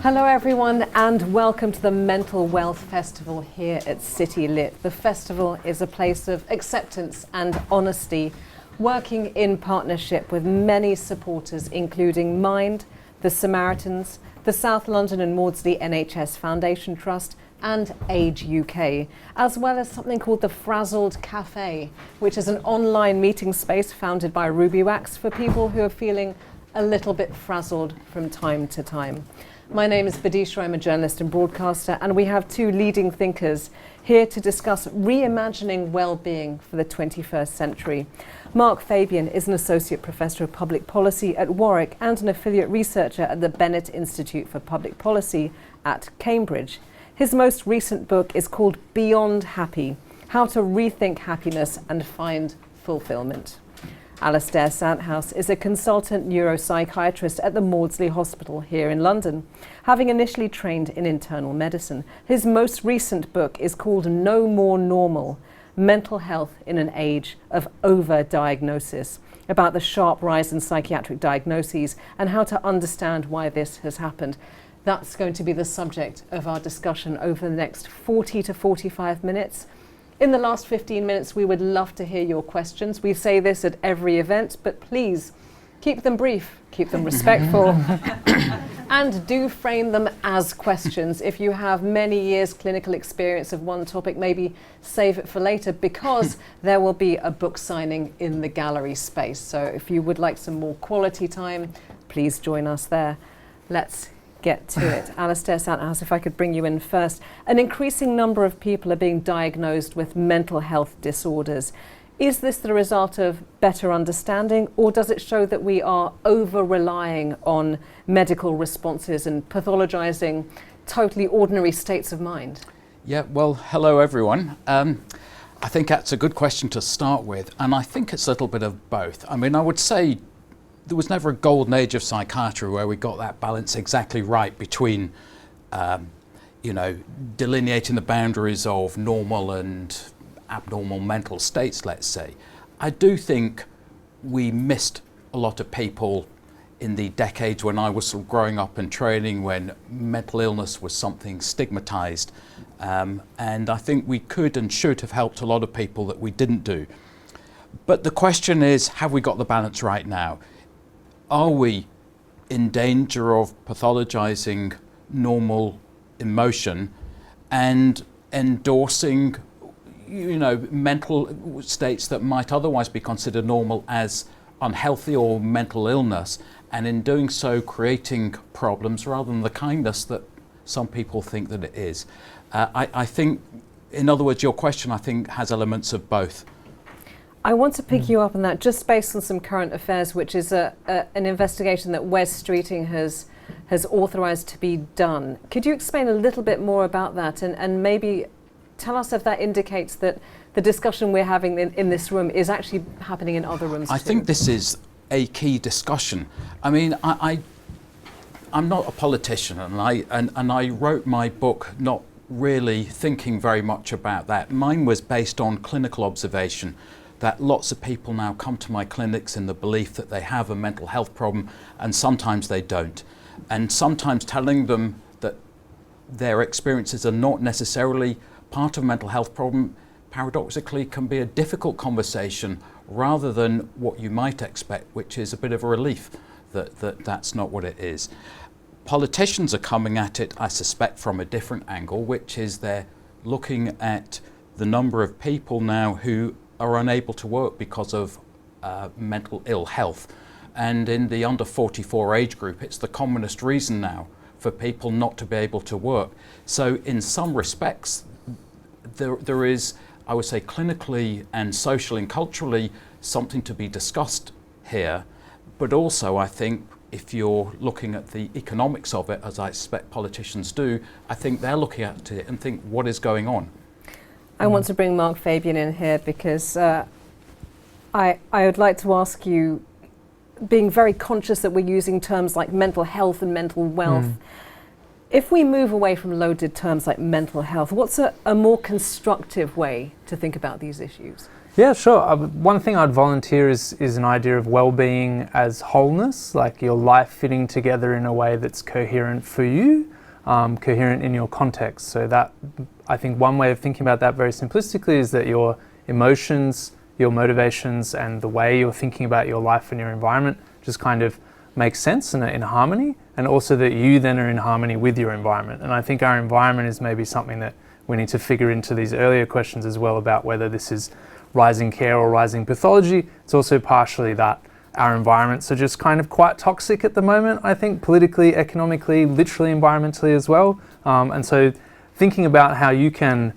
Hello everyone and welcome to the Mental Wealth Festival here at Citylit. The festival is a place of acceptance and honesty, working in partnership with many supporters including Mind, the Samaritans, the South London and Maudsley NHS Foundation Trust and Age UK, as well as something called the Frazzled Cafe, which is an online meeting space founded by Ruby Wax for people who are feeling a little bit frazzled from time to time. My name is Badisha, I'm a journalist and broadcaster, and we have two leading thinkers here to discuss reimagining well-being for the 21st century. Mark Fabian is an Associate Professor of Public Policy at Warwick and an affiliate researcher at the Bennett Institute for Public Policy at Cambridge. His most recent book is called Beyond Happy: How to Rethink Happiness and Find Fulfillment. Alastair Sandhouse is a consultant neuropsychiatrist at the Maudsley Hospital here in London, having initially trained in internal medicine. His most recent book is called No More Normal: Mental Health in an Age of Overdiagnosis, about the sharp rise in psychiatric diagnoses and how to understand why this has happened. That's going to be the subject of our discussion over the next 40 to 45 minutes. In the last 15 minutes, we would love to hear your questions. We say this at every event, but please keep them brief, keep them respectful, and do frame them as questions. If you have many years clinical experience of one topic, maybe save it for later, because there will be a book signing in the gallery space. So if you would like some more quality time, please join us there. Let's get to it. Alastair Sandhouse, if I could bring you in first. An increasing number of people are being diagnosed with mental health disorders. Is this the result of better understanding, or does it show that we are over-relying on medical responses and pathologizing totally ordinary states of mind? Yeah, well, hello everyone. I think that's a good question to start with, and I think it's a little bit of both. I mean, I would say there was never a golden age of psychiatry where we got that balance exactly right between, delineating the boundaries of normal and abnormal mental states, let's say. I do think we missed a lot of people in the decades when I was sort of growing up and training, when mental illness was something stigmatized. And I think we could and should have helped a lot of people that we didn't do. But the question is, have we got the balance right now? Are we in danger of pathologizing normal emotion and endorsing, mental states that might otherwise be considered normal as unhealthy or mental illness, and in doing so creating problems rather than the kindness that some people think that it is? I think, in other words, your question, I think, has elements of both. I want to pick you up on that, just based on some current affairs, which is an investigation that Wes Streeting has authorised to be done. Could you explain a little bit more about that, and maybe tell us if that indicates that the discussion we're having in this room is actually happening in other rooms I too? think this is a key discussion. I mean, I'm not a politician, and I wrote my book not really thinking very much about that. Mine was based on clinical observation, that lots of people now come to my clinics in the belief that they have a mental health problem, and sometimes they don't. And sometimes telling them that their experiences are not necessarily part of a mental health problem, paradoxically, can be a difficult conversation rather than what you might expect, which is a bit of a relief that that's not what it is. Politicians are coming at it, I suspect, from a different angle, which is they're looking at the number of people now who are unable to work because of mental ill health. And in the under 44 age group, it's the commonest reason now for people not to be able to work. So in some respects, there is, I would say, clinically and socially and culturally something to be discussed here. But also, I think, if you're looking at the economics of it, as I expect politicians do, I think they're looking at it and think, what is going on? I want to bring Mark Fabian in here because I would like to ask you, being very conscious that we're using terms like mental health and mental wealth, if we move away from loaded terms like mental health, what's a more constructive way to think about these issues? Yeah, sure. One thing I'd volunteer is an idea of well-being as wholeness, like your life fitting together in a way that's coherent for you. coherent in your context. So that, I think one way of thinking about that very simplistically is that your emotions, your motivations, and the way you're thinking about your life and your environment just kind of makes sense and are in harmony, and also that you then are in harmony with your environment. And I think our environment is maybe something that we need to figure into these earlier questions as well, about whether this is rising care or rising pathology. It's also partially that our environments are just kind of quite toxic at the moment, I think, politically, economically, literally, environmentally as well. And so thinking about how you can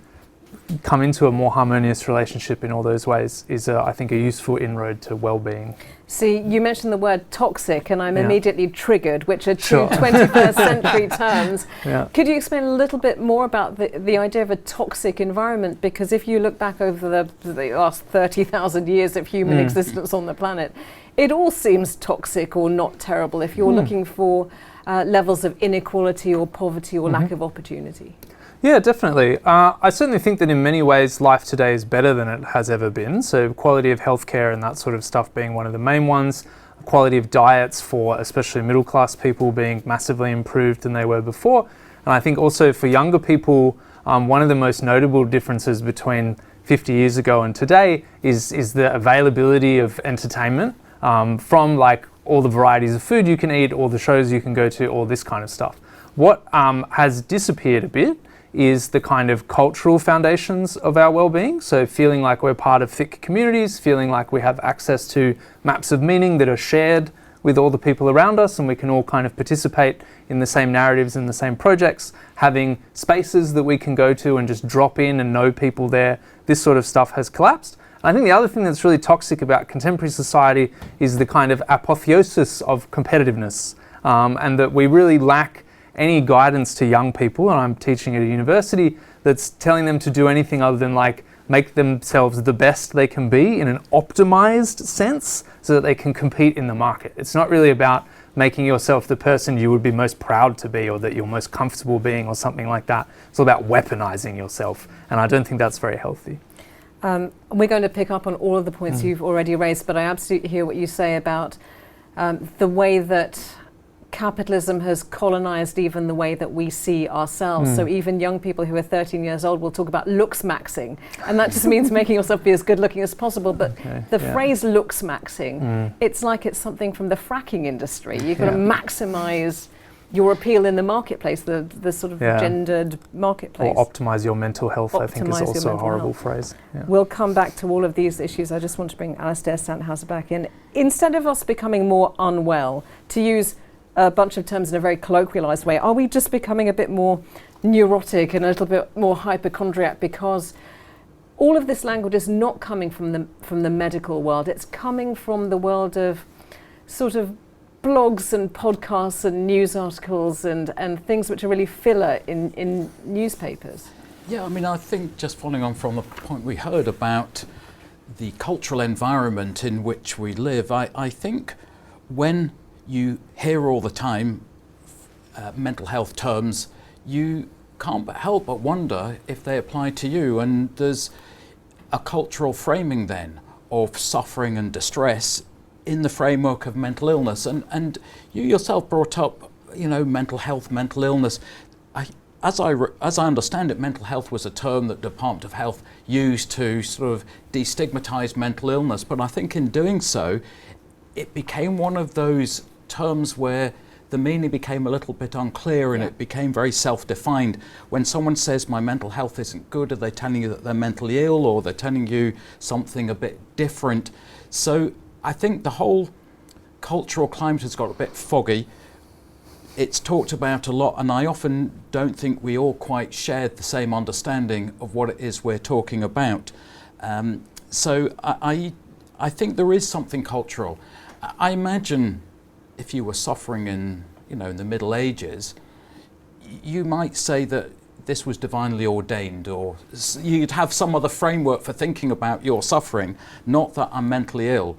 come into a more harmonious relationship in all those ways is, I think, a useful inroad to well-being. See, you mentioned the word toxic, and I'm immediately triggered, which are two Sure. 21st century terms. Yeah. Could you explain a little bit more about the idea of a toxic environment? Because if you look back over the last 30,000 years of human existence on the planet, it all seems toxic or not terrible if you're looking for levels of inequality or poverty or lack of opportunity. Yeah, definitely. I certainly think that in many ways life today is better than it has ever been. So quality of healthcare and that sort of stuff being one of the main ones. Quality of diets for especially middle class people being massively improved than they were before. And I think also for younger people, one of the most notable differences between 50 years ago and today is the availability of entertainment, from like all the varieties of food you can eat, all the shows you can go to, all this kind of stuff. What has disappeared a bit is the kind of cultural foundations of our well-being. So feeling like we're part of thick communities, feeling like we have access to maps of meaning that are shared with all the people around us, and we can all kind of participate in the same narratives and the same projects, having spaces that we can go to and just drop in and know people there. This sort of stuff has collapsed. I think the other thing that's really toxic about contemporary society is the kind of apotheosis of competitiveness, and that we really lack any guidance to young people, and I'm teaching at a university, that's telling them to do anything other than like make themselves the best they can be in an optimized sense so that they can compete in the market. It's not really about making yourself the person you would be most proud to be or that you're most comfortable being or something like that. It's all about weaponizing yourself, and I don't think that's very healthy. We're going to pick up on all of the points you've already raised, but I absolutely hear what you say about the way that capitalism has colonized even the way that we see ourselves. So even young people who are 13 years old will talk about looks maxing, and that just means making yourself be as good looking as possible. But the phrase looks maxing, it's like it's something from the fracking industry. You've got to maximize your appeal in the marketplace, the sort of gendered marketplace. Or optimize your mental health, I think, is also a horrible phrase. Yeah. We'll come back to all of these issues. I just want to bring Alistair Sandhauser back in. Instead of us becoming more unwell, to use a bunch of terms in a very colloquialized way, are we just becoming a bit more neurotic and a little bit more hypochondriac because all of this language is not coming from the medical world? It's coming from the world of sort of blogs and podcasts and news articles and things which are really filler in newspapers. Yeah, I mean, I think just following on from the point we heard about the cultural environment in which we live, I think when you hear all the time mental health terms, you can't help but wonder if they apply to you. And there's a cultural framing then of suffering and distress in the framework of mental illness. And you yourself brought up, mental health, mental illness. As I understand it, mental health was a term that the Department of Health used to sort of destigmatize mental illness. But I think in doing so, it became one of those terms where the meaning became a little bit unclear and it became very self-defined. When someone says my mental health isn't good, are they telling you that they're mentally ill, or they're telling you something a bit different? So I think the whole cultural climate has got a bit foggy. It's talked about a lot, and I often don't think we all quite shared the same understanding of what it is we're talking about. So I think there is something cultural. I imagine if you were suffering in the Middle Ages, you might say that this was divinely ordained, or you'd have some other framework for thinking about your suffering, not that I'm mentally ill.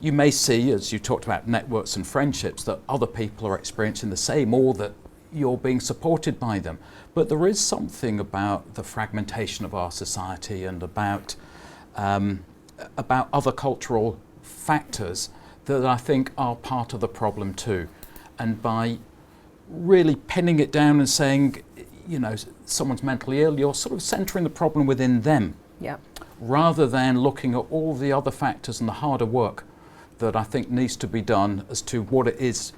You may see, as you talked about networks and friendships, that other people are experiencing the same, or that you're being supported by them. But there is something about the fragmentation of our society and about other cultural factors that I think are part of the problem too. And by really pinning it down and saying, you know, someone's mentally ill, you're sort of centering the problem within them. Yeah. Rather than looking at all the other factors and the harder work that I think needs to be done as to what it is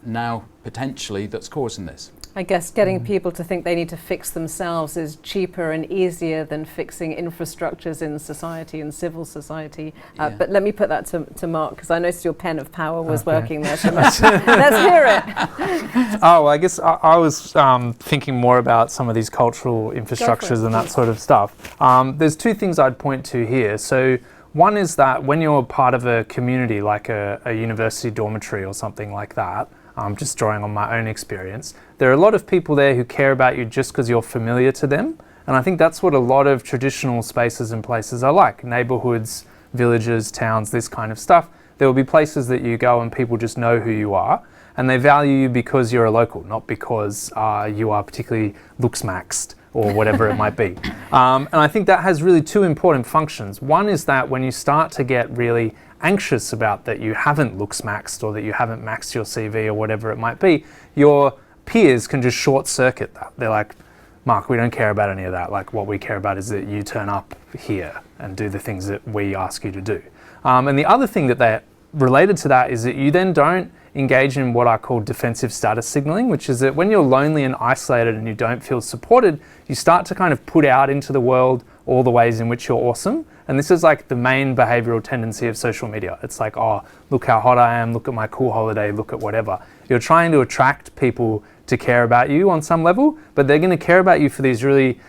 now potentially that's causing this. I guess getting people to think they need to fix themselves is cheaper and easier than fixing infrastructures in society and civil society. But let me put that to Mark, because I noticed your pen of power was working there so much. Let's hear it. Oh, I guess I was thinking more about some of these cultural infrastructures and that sort of stuff. There's two things I'd point to here. So one is that when you're part of a community, like a university dormitory or something like that, just drawing on my own experience, there are a lot of people there who care about you just because you're familiar to them. And I think that's what a lot of traditional spaces and places are like. Neighborhoods, villages, towns, this kind of stuff. There will be places that you go and people just know who you are. And they value you because you're a local, not because you are particularly looks maxed or whatever it might be. And I think that has really two important functions. One is that when you start to get really anxious about that you haven't looks maxed or that you haven't maxed your CV or whatever it might be, your peers can just short circuit that. They're like, Mark, we don't care about any of that. Like, what we care about is that you turn up here and do the things that we ask you to do. And the other thing that they're related to that is that you then don't engage in what I call defensive status signaling, which is that when you're lonely and isolated and you don't feel supported, you start to kind of put out into the world all the ways in which you're awesome. And this is like the main behavioral tendency of social media. It's like, oh, look how hot I am, look at my cool holiday, look at whatever. You're trying to attract people to care about you on some level, but they're going to care about you for these really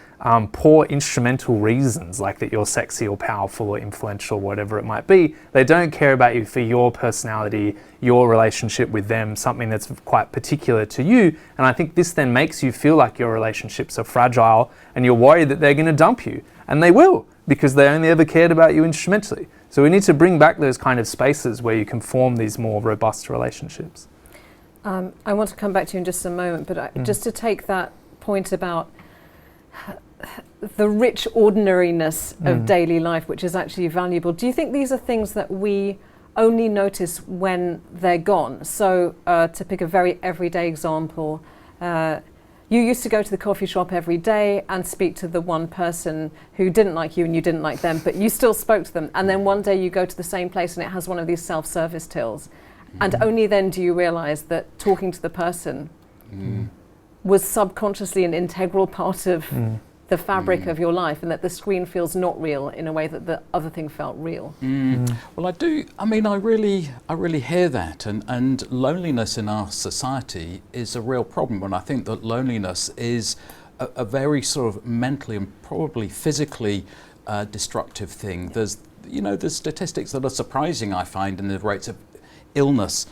poor instrumental reasons, like that you're sexy or powerful or influential, whatever it might be. They don't care about you for your personality, your relationship with them, something that's quite particular to you. And I think this then makes you feel like your relationships are fragile and you're worried that they're going to dump you. And they will, because they only ever cared about you instrumentally. So we need to bring back those kind of spaces where you can form these more robust relationships. I want to come back to you in just a moment, but just to take that point about the rich ordinariness of daily life, which is actually valuable. Do you think these are things that we only notice when they're gone? So to pick a very everyday example, you used to go to the coffee shop every day and speak to the one person who didn't like you and you didn't like them, but you still spoke to them. And then one day you go to the same place and it has one of these self-service tills. And only then do you realize that talking to the person was subconsciously an integral part of the fabric of your life, and that the screen feels not real in a way that the other thing felt real. Well, I do. I mean, I really hear that, and loneliness in our society is a real problem. And I think that loneliness is a very sort of mentally and probably physically destructive thing. There's statistics that are surprising, I find, in the rates of illness,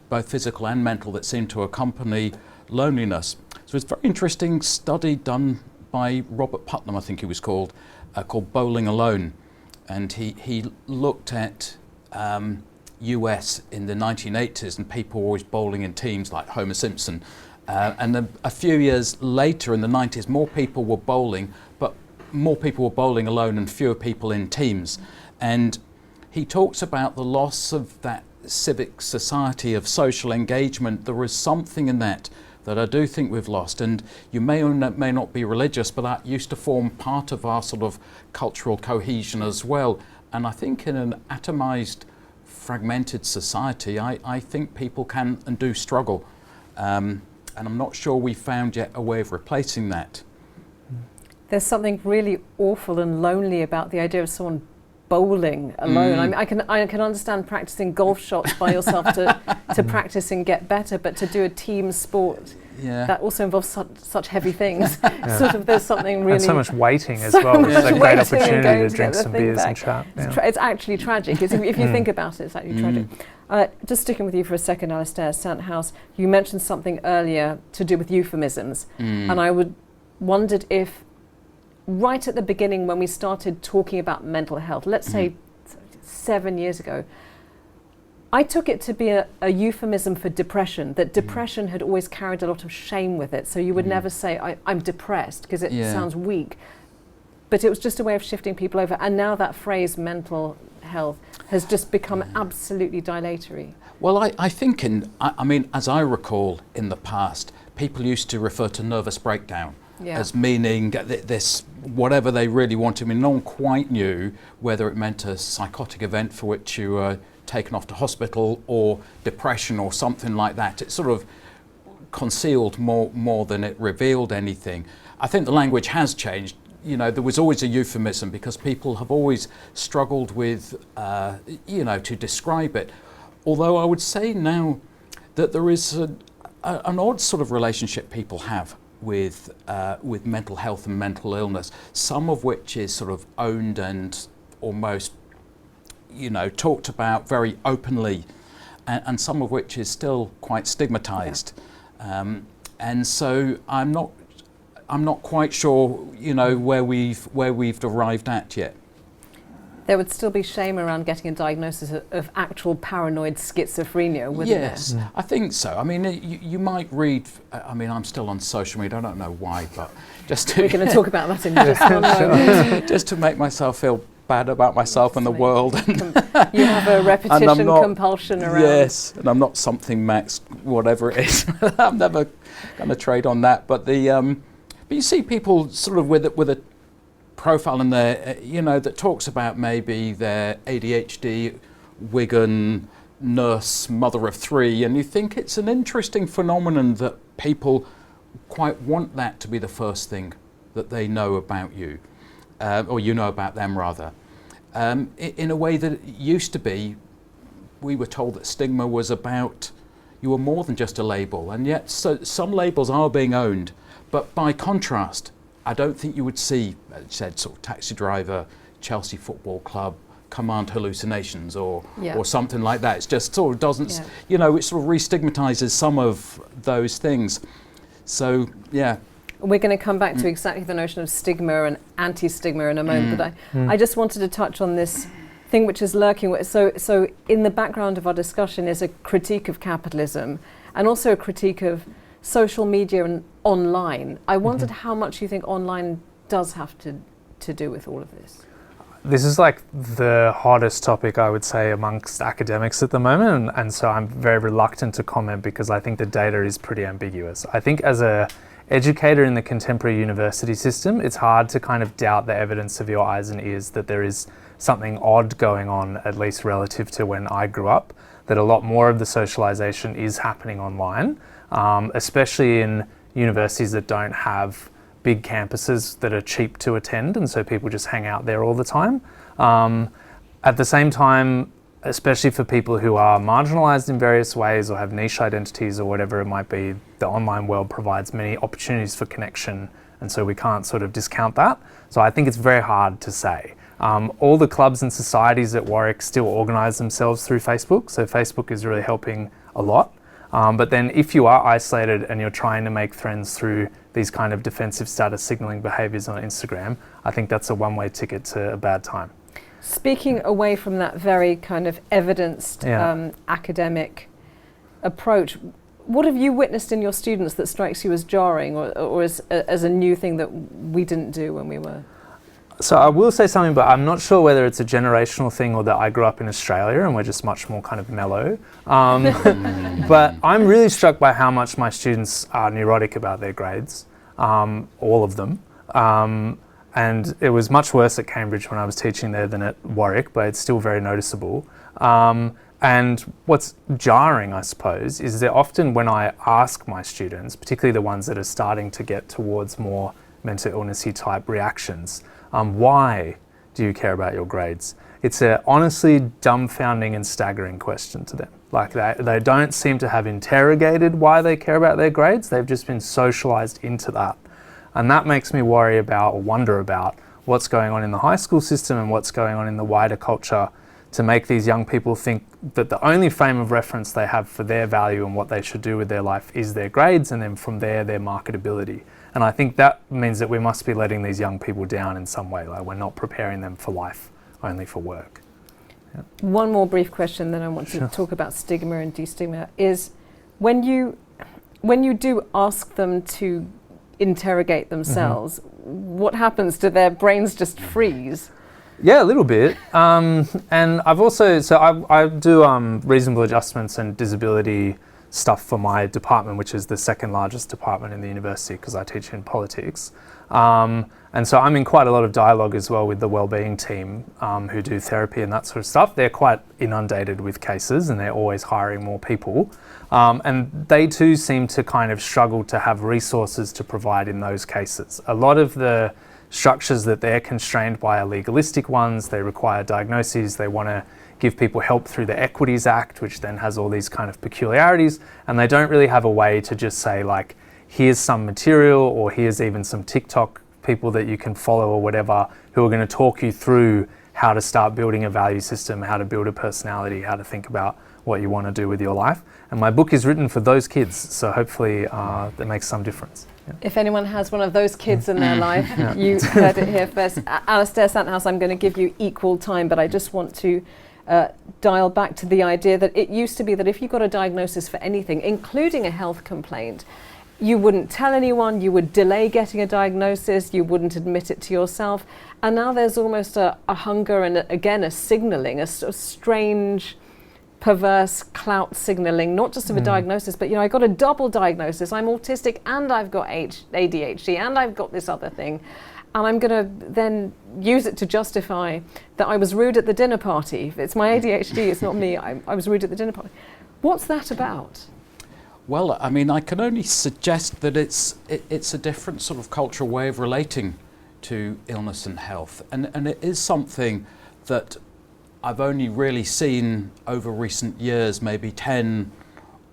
both physical and mental, that seem to accompany loneliness. So it's a very interesting study done by Robert Putnam, I think he was called Bowling Alone. And he looked at US in the 1980s, and people were always bowling in teams like Homer Simpson. And then a few years later in the 90s, more people were bowling, but more people were bowling alone and fewer people in teams. And he talks about the loss of that civic society of social engagement. There is something in that I do think we've lost, and you may or may not be religious, but that used to form part of our sort of cultural cohesion as well. And I think in an atomized, fragmented society, I think people can and do struggle. And I'm not sure we've found yet a way of replacing that. There's something really awful and lonely about the idea of someone bowling alone. I mean, I can understand practicing golf shots by yourself to practice and get better, but to do a team sport that also involves such heavy things. Sort of, there's something really. And so much waiting as well, which is a great opportunity to drink some beers back. and chat. It's actually tragic. If you think about it, it's actually tragic. Just sticking with you for a second, Alistair Sandhouse, you mentioned something earlier to do with euphemisms, and I wondered if right at the beginning, when we started talking about mental health, let's say 7 years ago, I took it to be a euphemism for depression, that depression had always carried a lot of shame with it. So you would never say, I'm depressed, because it sounds weak. But it was just a way of shifting people over. And now that phrase, mental health has just become absolutely dilatory. Well, I think I mean, as I recall in the past, people used to refer to nervous breakdown as meaning this, whatever they really wanted. I mean, no one quite knew whether it meant a psychotic event for which you were taken off to hospital or depression or something like that. It sort of concealed more than it revealed anything. I think the language has changed. You know, there was always a euphemism because people have always struggled with, you know, to describe it. Although I would say now that there is an odd sort of relationship people have with mental health and mental illness, some of which is sort of owned and almost, you know, talked about very openly, and some of which is still quite stigmatized. And so I'm not quite sure, you know, where we've arrived at yet. There would still be shame around getting a diagnosis of actual paranoid schizophrenia, wouldn't there? Yes, I think so. I mean, you might read, I mean, I'm still on social media, I don't know why, but just to... We're going to talk about that in just one moment. Just to make myself feel bad about myself and the world. You have a repetition compulsion around. Yes, and I'm not something Max, whatever it is. I'm never going to trade on that. But but you see people sort of with a profile in there, you know, that talks about maybe their ADHD, Wigan, nurse, mother of three, and you think it's an interesting phenomenon that people quite want that to be the first thing that they know about you, or you know about them rather. In a way that it used to be, we were told that stigma was about, you were more than just a label, and yet some labels are being owned. But by contrast, I don't think you would see, said sort of taxi driver, Chelsea Football Club, command hallucinations or something like that. It's just sort of doesn't, you know, it sort of re-stigmatizes some of those things. So, yeah. We're going to come back to exactly the notion of stigma and anti-stigma in a moment, but I just wanted to touch on this thing which is lurking. So in the background of our discussion is a critique of capitalism and also a critique of social media and online. I wondered how much you think online does have to do with all of this. This is like the hottest topic, I would say, amongst academics at the moment, and so I'm very reluctant to comment because I think the data is pretty ambiguous. I think as a educator in the contemporary university system, it's hard to kind of doubt the evidence of your eyes and ears that there is something odd going on, at least relative to when I grew up, that a lot more of the socialization is happening online, especially in universities that don't have big campuses that are cheap to attend, and so people just hang out there all the time. At the same time, especially for people who are marginalized in various ways or have niche identities or whatever it might be, the online world provides many opportunities for connection, and so we can't sort of discount that. So I think it's very hard to say. All the clubs and societies at Warwick still organise themselves through Facebook, so Facebook is really helping a lot. But then if you are isolated and you're trying to make friends through these kind of defensive status signaling behaviours on Instagram, I think that's a one-way ticket to a bad time. Speaking away from that very kind of evidenced academic approach, what have you witnessed in your students that strikes you as jarring or as a new thing that we didn't do when we were? So I will say something, but I'm not sure whether it's a generational thing or that I grew up in Australia and we're just much more kind of mellow. But I'm really struck by how much my students are neurotic about their grades, all of them. And it was much worse at Cambridge when I was teaching there than at Warwick, but it's still very noticeable. And what's jarring, I suppose, is that often when I ask my students, particularly the ones that are starting to get towards more mental illness-y type reactions, why do you care about your grades? It's a honestly dumbfounding and staggering question to them. Like they don't seem to have interrogated why they care about their grades. They've just been socialized into that. And that makes me worry about or wonder about what's going on in the high school system and what's going on in the wider culture to make these young people think that the only frame of reference they have for their value and what they should do with their life is their grades, and then from there, their marketability. And I think that means that we must be letting these young people down in some way. Like we're not preparing them for life, only for work. Yeah. One more brief question, then I want to talk about stigma and destigma, is when you do ask them to interrogate themselves, what happens? Do their brains just freeze? Yeah, a little bit. And I've also, I do reasonable adjustments and disability stuff for my department, which is the second largest department in the university because I teach in politics. And so I'm in quite a lot of dialogue as well with the wellbeing team who do therapy and that sort of stuff. They're quite inundated with cases and they're always hiring more people. And they too seem to kind of struggle to have resources to provide in those cases. A lot of the structures that they're constrained by are legalistic ones. They require diagnoses. They want to give people help through the Equities Act, which then has all these kind of peculiarities. And they don't really have a way to just say like, here's some material or here's even some TikTok people that you can follow or whatever who are going to talk you through how to start building a value system, how to build a personality, how to think about what you want to do with your life. And my book is written for those kids, so hopefully that makes some difference. Yeah. If anyone has one of those kids in their life, you heard it here first. Alistair Santhouse, I'm going to give you equal time, but I just want to dial back to the idea that it used to be that if you got a diagnosis for anything, including a health complaint, you wouldn't tell anyone, you would delay getting a diagnosis, you wouldn't admit it to yourself. And now there's almost a hunger and a signalling, a sort of strange, perverse clout signalling, not just of a diagnosis, but I got a double diagnosis. I'm autistic and I've got ADHD and I've got this other thing. And I'm going to then use it to justify that I was rude at the dinner party. It's my ADHD, it's not me. I was rude at the dinner party. What's that about? Well, I mean, I can only suggest that it's a different sort of cultural way of relating to illness and health. And it is something that I've only really seen over recent years, maybe 10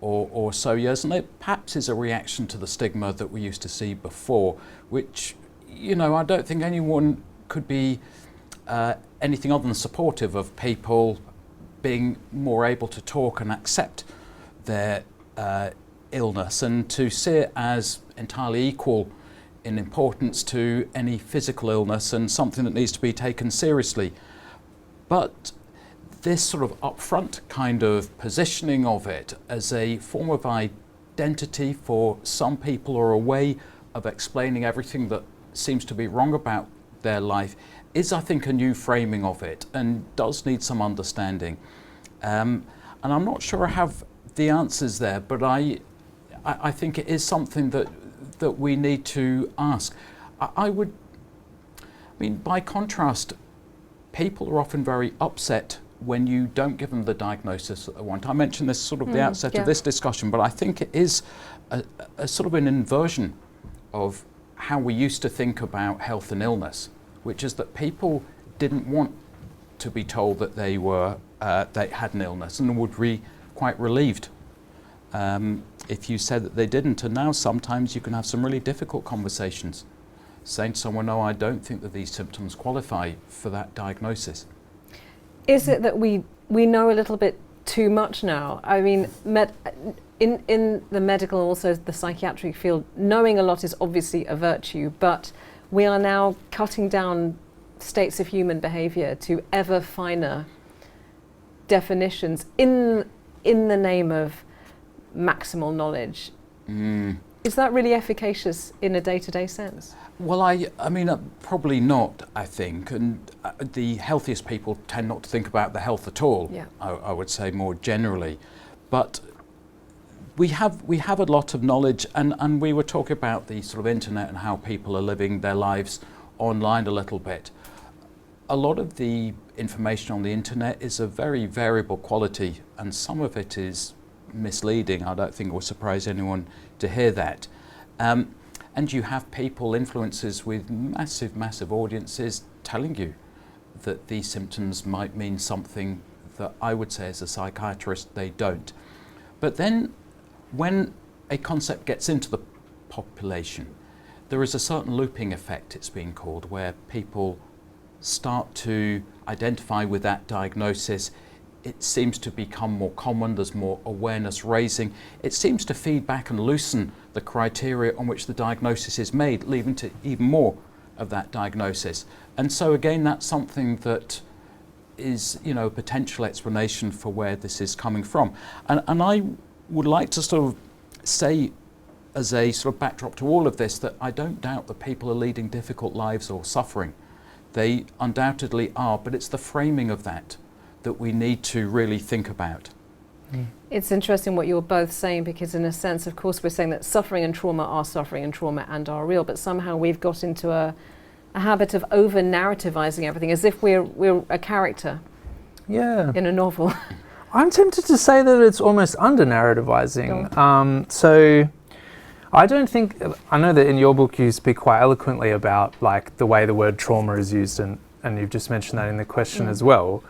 or so years. And it perhaps is a reaction to the stigma that we used to see before, which, I don't think anyone could be anything other than supportive of people being more able to talk and accept their illness and to see it as entirely equal in importance to any physical illness and something that needs to be taken seriously. But this sort of upfront kind of positioning of it as a form of identity for some people or a way of explaining everything that seems to be wrong about their life is, I think, a new framing of it and does need some understanding. And I'm not sure I have the answers there, but I think it is something that we need to ask. I mean, by contrast, people are often very upset when you don't give them the diagnosis that they want. I mentioned this sort of the outset of this discussion, but I think it is a sort of an inversion of how we used to think about health and illness, which is that people didn't want to be told that they had an illness and would be quite relieved if you said that they didn't. And now sometimes you can have some really difficult conversations saying to someone, no, I don't think that these symptoms qualify for that diagnosis. Is it that we know a little bit too much now? I mean, in the medical, also the psychiatric field, knowing a lot is obviously a virtue, but we are now cutting down states of human behaviour to ever finer definitions in the name of maximal knowledge. Is that really efficacious in a day-to-day sense? Well, I mean, probably not, I think. And the healthiest people tend not to think about the health at all, I would say more generally. But we have a lot of knowledge, and we were talking about the sort of internet and how people are living their lives online a little bit. A lot of the information on the internet is of very variable quality, and some of it is misleading. I don't think it will surprise anyone to hear that. And you have people, influencers with massive audiences telling you that these symptoms might mean something that I would say as a psychiatrist they don't. But then when a concept gets into the population, there is a certain looping effect, it's been called, where people start to identify with that diagnosis. It seems to become more common, there's more awareness raising. It seems to feed back and loosen the criteria on which the diagnosis is made, leading to even more of that diagnosis. And so again, that's something that is, a potential explanation for where this is coming from. And I would like to sort of say, as a sort of backdrop to all of this, that I don't doubt that people are leading difficult lives or suffering. They undoubtedly are, but it's the framing of that we need to really think about. It's interesting what you're both saying, because in a sense, of course, we're saying that suffering and trauma and are real, but somehow we've got into a habit of over-narrativizing everything as if we're a character in a novel. I'm tempted to say that it's almost under-narrativizing. So I don't think, I know that in your book you speak quite eloquently about like the way the word trauma is used, and you've just mentioned that in the question as well.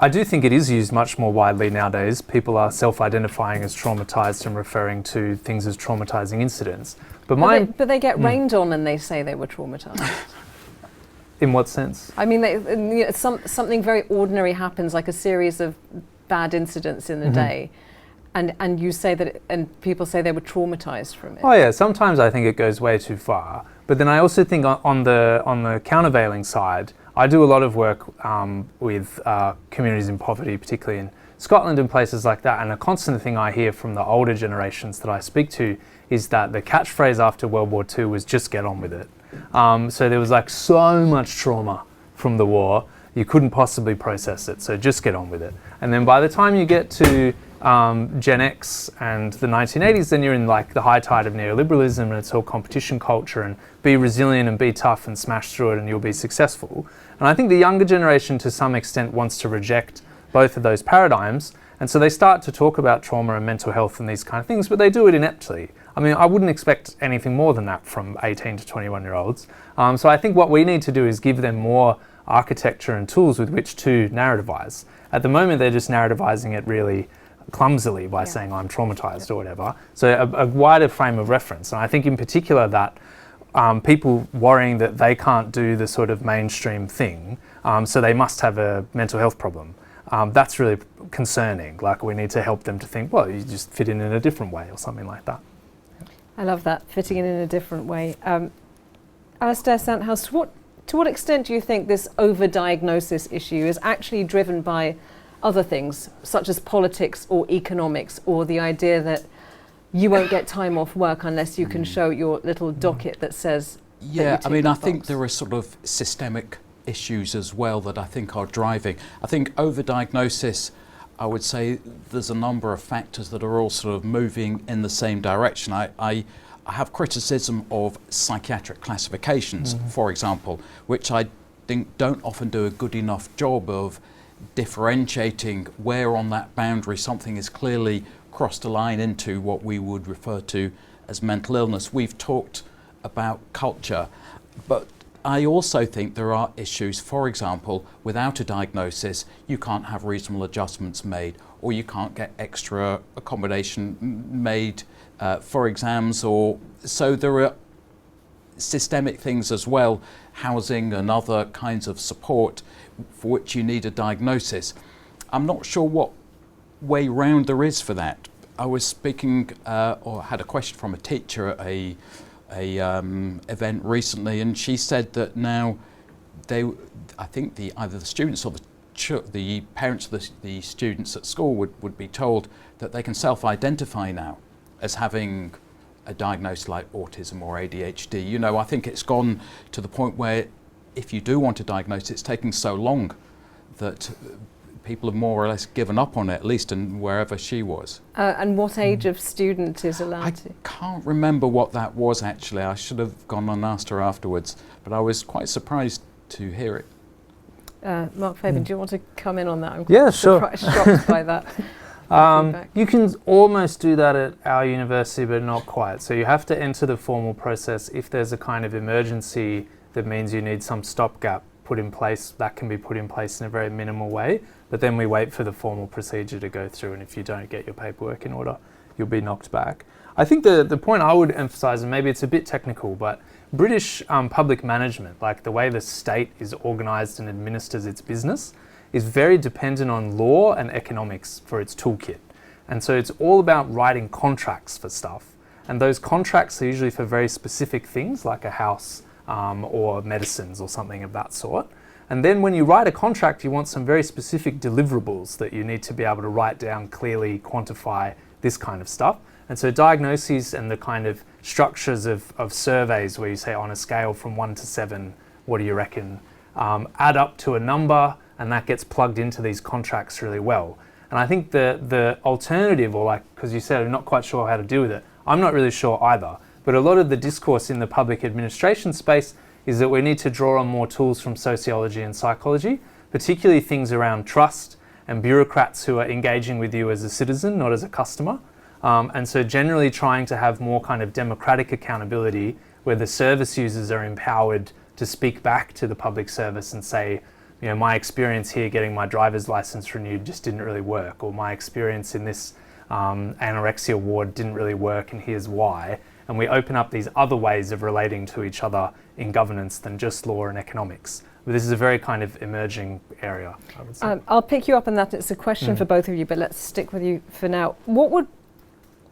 I do think it is used much more widely nowadays. People are self-identifying as traumatized and referring to things as traumatizing incidents. But they get rained on and they say they were traumatized. In what sense? I mean, something very ordinary happens, like a series of bad incidents in the day, and you say that, and people say they were traumatized from it. Oh yeah, sometimes I think it goes way too far. But then I also think on the countervailing side, I do a lot of work with communities in poverty, particularly in Scotland and places like that, and a constant thing I hear from the older generations that I speak to is that the catchphrase after World War II was just get on with it. So there was like so much trauma from the war, you couldn't possibly process it, so just get on with it. And then by the time you get to Gen X and the 1980s, then you're in like the high tide of neoliberalism, and it's all competition culture, and be resilient and be tough and smash through it and you'll be successful. And I think the younger generation to some extent wants to reject both of those paradigms, and so they start to talk about trauma and mental health and these kind of things, but they do it ineptly. I mean, I wouldn't expect anything more than that from 18 to 21-year-olds. So I think what we need to do is give them more architecture and tools with which to narrativize. At the moment, they're just narrativizing it really clumsily by saying I'm traumatized or whatever. So a wider frame of reference. And I think in particular that people worrying that they can't do the sort of mainstream thing, so they must have a mental health problem. That's really concerning. Like, we need to help them to think, well, you just fit in a different way or something like that. I love that, fitting in a different way. Alistair Sandhouse, to what extent do you think this overdiagnosis issue is actually driven by other things, such as politics or economics, or the idea that you won't get time off work unless you can show your little docket that says I mean, I think there are sort of systemic issues as well that I think are driving. I think overdiagnosis, I would say there's a number of factors that are all sort of moving in the same direction. I have criticism of psychiatric classifications, for example, which I think don't often do a good enough job of differentiating where on that boundary something is clearly crossed a line into what we would refer to as mental illness. We've talked about culture, but I also think there are issues, for example, without a diagnosis, you can't have reasonable adjustments made, or you can't get extra accommodation made for exams, or so there are systemic things as well, housing and other kinds of support for which you need a diagnosis. I'm not sure what way round there is for that. I was speaking or had a question from a teacher at a event recently, and she said that now I think either the students or the parents of the students at school would be told that they can self-identify now as having a diagnosis like autism or ADHD. You know, I think it's gone to the point where if you do want a diagnosis, it's taking so long that people have more or less given up on it, at least in wherever she was. And what age of student is allowed to? I can't remember what that was actually. I should have gone and asked her afterwards, but I was quite surprised to hear it. Mark Fabian, do you want to come in on that? I'm shocked by that. You can almost do that at our university, but not quite. So you have to enter the formal process if there's a kind of emergency that means you need some stopgap put in place. That can be put in place in a very minimal way, but then we wait for the formal procedure to go through, and if you don't get your paperwork in order, you'll be knocked back. I think the point I would emphasise, and maybe it's a bit technical, but British public management, like the way the state is organised and administers its business, is very dependent on law and economics for its toolkit. And so it's all about writing contracts for stuff. And those contracts are usually for very specific things like a house or medicines or something of that sort. And then when you write a contract, you want some very specific deliverables that you need to be able to write down clearly, quantify this kind of stuff. And so diagnoses and the kind of structures of surveys where you say on a scale from 1 to 7, what do you reckon? Add up to a number, and that gets plugged into these contracts really well. And I think the alternative, or like, because you said I'm not quite sure how to deal with it, I'm not really sure either. But a lot of the discourse in the public administration space is that we need to draw on more tools from sociology and psychology, particularly things around trust and bureaucrats who are engaging with you as a citizen, not as a customer. And so generally trying to have more kind of democratic accountability where the service users are empowered to speak back to the public service and say, you know, my experience here getting my driver's license renewed just didn't really work, or my experience in this anorexia ward didn't really work, and here's why. And we open up these other ways of relating to each other in governance than just law and economics. But this is a very kind of emerging area, I would say. I'll pick you up on that. It's a question for both of you, but let's stick with you for now. What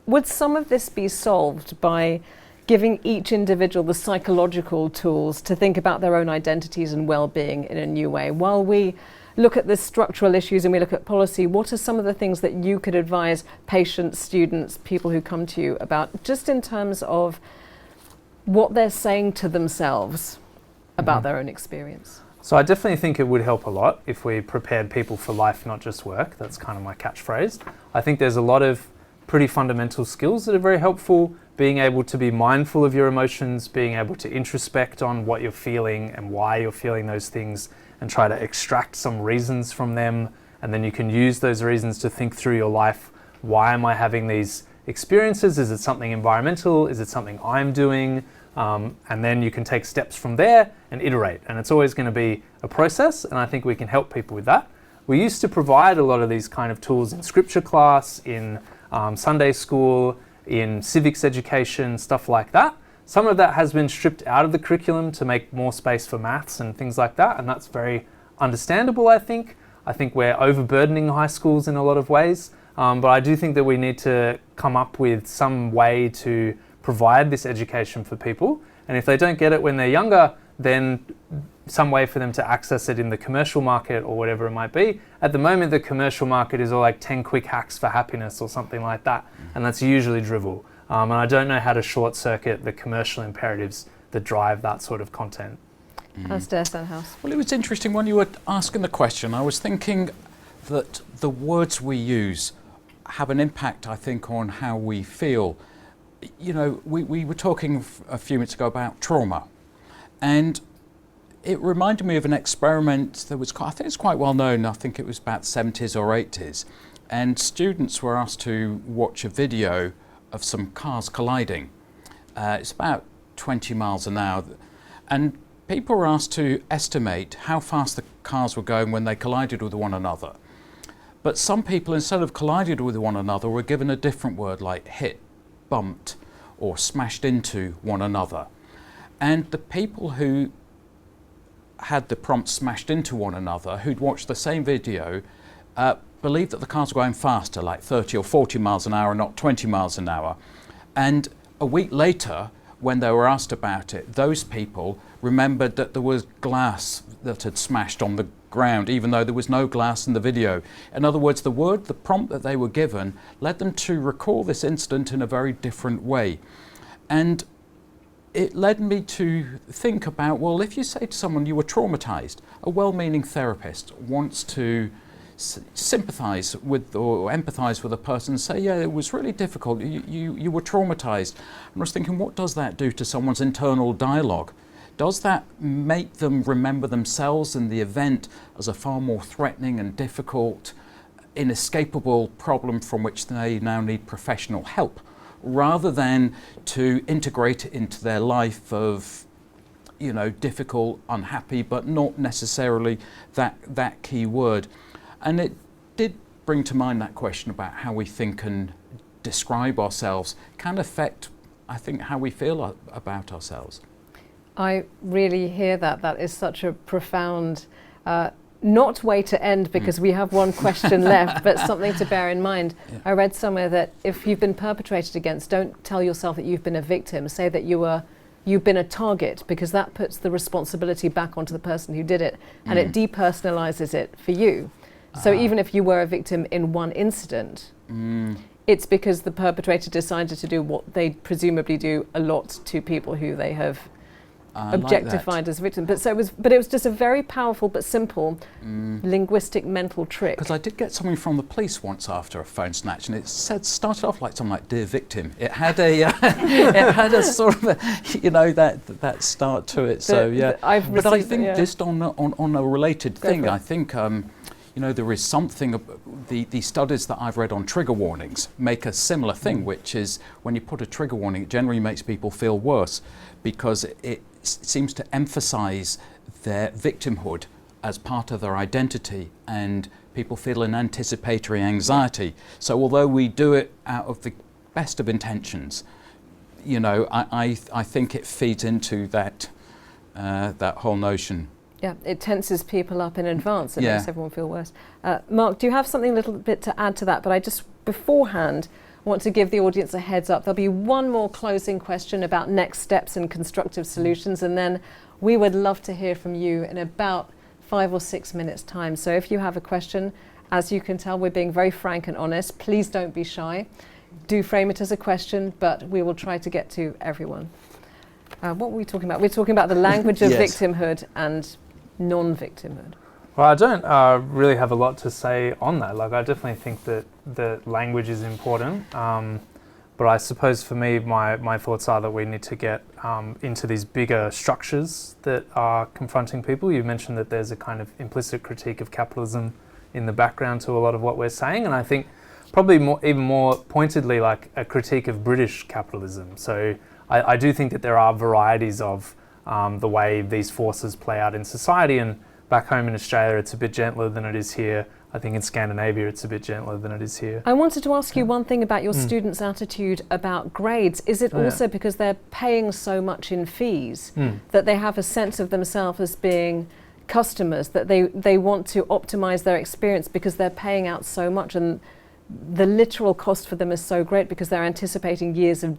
would some of this be solved by giving each individual the psychological tools to think about their own identities and well-being in a new way? While we look at the structural issues and we look at policy, what are some of the things that you could advise patients, students, people who come to you about, just in terms of what they're saying to themselves about their own experience? So I definitely think it would help a lot if we prepared people for life, not just work. That's kind of my catchphrase. I think there's a lot of pretty fundamental skills that are very helpful. Being able to be mindful of your emotions, being able to introspect on what you're feeling and why you're feeling those things, and try to extract some reasons from them. And then you can use those reasons to think through your life. Why am I having these experiences? Is it something environmental? Is it something I'm doing? And then you can take steps from there and iterate. And it's always going to be a process, and I think we can help people with that. We used to provide a lot of these kind of tools in scripture class, in Sunday school, in civics education, stuff like that. Some of that has been stripped out of the curriculum to make more space for maths and things like that, and that's very understandable, I think. I think we're overburdening high schools in a lot of ways, but I do think that we need to come up with some way to provide this education for people, and if they don't get it when they're younger, then some way for them to access it in the commercial market or whatever it might be. At the moment, the commercial market is all like 10 quick hacks for happiness or something like that, and that's usually drivel. And I don't know how to short circuit the commercial imperatives that drive that sort of content. Alistair Sandhouse. Well, it was interesting when you were asking the question. I was thinking that the words we use have an impact, I think, on how we feel. You know, we were talking a few minutes ago about trauma, and it reminded me of an experiment that was, I think it's quite well known. I think it was about the 70s or 80s, and students were asked to watch a video of some cars colliding. It's about 20 miles an hour, and people were asked to estimate how fast the cars were going when they collided with one another. But some people, instead of collided with one another, were given a different word like hit, bumped, or smashed into one another. And the people who had the prompt smashed into one another, who'd watched the same video, believed that the cars were going faster, like 30 or 40 miles an hour, not 20 miles an hour. And a week later, when they were asked about it, those people remembered that there was glass that had smashed on the ground, even though there was no glass in the video. In other words, the prompt that they were given led them to recall this incident in a very different way. And it led me to think about, well, if you say to someone you were traumatized, a well-meaning therapist wants to sympathize with or empathize with a person and say, yeah, it was really difficult, you were traumatized. And I was thinking, what does that do to someone's internal dialogue? Does that make them remember themselves and the event as a far more threatening and difficult, inescapable problem from which they now need professional help, rather than to integrate it into their life of, you know, difficult, unhappy, but not necessarily that key word? And it did bring to mind that question about how we think and describe ourselves can affect, I think, how we feel about ourselves. I really hear that. That is such a profound, not way to end, because we have one question left, but something to bear in mind. Yeah. I read somewhere that if you've been perpetrated against, don't tell yourself that you've been a victim. Say that you've been a target, because that puts the responsibility back onto the person who did it, and it depersonalizes it for you. So even if you were a victim in one incident, it's because the perpetrator decided to do what they presumably do a lot to people who they have objectified as victim. But it was just a very powerful but simple linguistic mental trick. Because I did get something from the police once after a phone snatch, and it started off like something like "Dear Victim." It had a it had a sort of that start to it. But I think just on a related thing, I think. There is something, the studies that I've read on trigger warnings make a similar thing, which is when you put a trigger warning, it generally makes people feel worse because it seems to emphasize their victimhood as part of their identity, and people feel an anticipatory anxiety. So although we do it out of the best of intentions, I think it feeds into that whole notion. Yeah, it tenses people up in advance. It makes everyone feel worse. Mark, do you have something a little bit to add to that? But I just beforehand want to give the audience a heads up. There'll be one more closing question about next steps and constructive solutions, and then we would love to hear from you in about 5 or 6 minutes' time. So if you have a question, as you can tell, we're being very frank and honest. Please don't be shy. Do frame it as a question, but we will try to get to everyone. What were we talking about? We're talking about the language of victimhood and non-victimhood. Well, I don't really have a lot to say on that. Like, I definitely think that the language is important. But I suppose for me, my thoughts are that we need to get into these bigger structures that are confronting people. You mentioned that there's a kind of implicit critique of capitalism in the background to a lot of what we're saying. And I think probably even more pointedly, like a critique of British capitalism. So I do think that there are varieties of the way these forces play out in society, and back home in Australia it's a bit gentler than it is here. I think in Scandinavia it's a bit gentler than it is here. I wanted to ask you one thing about your students' attitude about grades. Is it also because they're paying so much in fees that they have a sense of themselves as being customers, that they want to optimize their experience because they're paying out so much, and the literal cost for them is so great because they're anticipating years of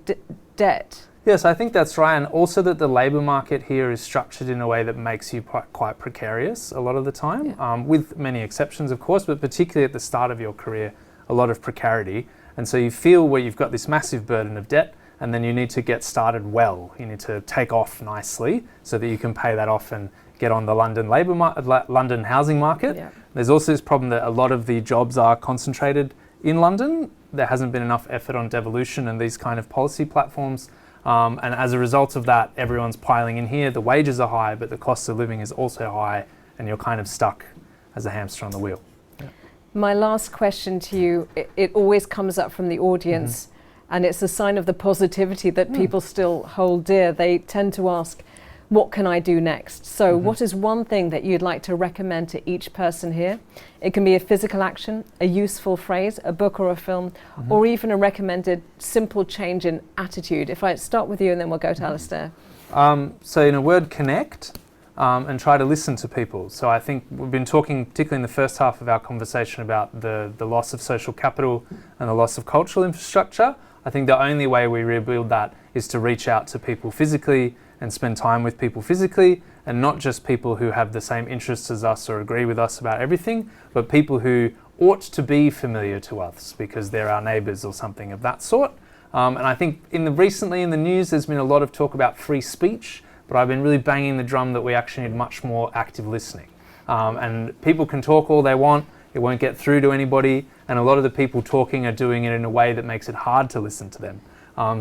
debt? Yes, I think that's right, and also that the labour market here is structured in a way that makes you quite precarious a lot of the time, with many exceptions of course, but particularly at the start of your career, a lot of precarity. And so you feel where you've got this massive burden of debt, and then you need to get started well. You need to take off nicely so that you can pay that off and get on the London London housing market. Yeah. There's also this problem that a lot of the jobs are concentrated in London. There hasn't been enough effort on devolution and these kind of policy platforms. And as a result of that, everyone's piling in here. The wages are high, but the cost of living is also high, and you're kind of stuck as a hamster on the wheel. Yeah. My last question to you, it always comes up from the audience, and it's a sign of the positivity that people still hold dear. They tend to ask, what can I do next? So what is one thing that you'd like to recommend to each person here? It can be a physical action, a useful phrase, a book or a film, or even a recommended simple change in attitude. If I start with you and then we'll go to Alistair. So in a word, connect and try to listen to people. So I think we've been talking, particularly in the first half of our conversation, about the loss of social capital and the loss of cultural infrastructure. I think the only way we rebuild that is to reach out to people physically and spend time with people physically, and not just people who have the same interests as us or agree with us about everything, but people who ought to be familiar to us because they're our neighbours or something of that sort. And I think recently in the news there's been a lot of talk about free speech, but I've been really banging the drum that we actually need much more active listening. And people can talk all they want, it won't get through to anybody, and a lot of the people talking are doing it in a way that makes it hard to listen to them.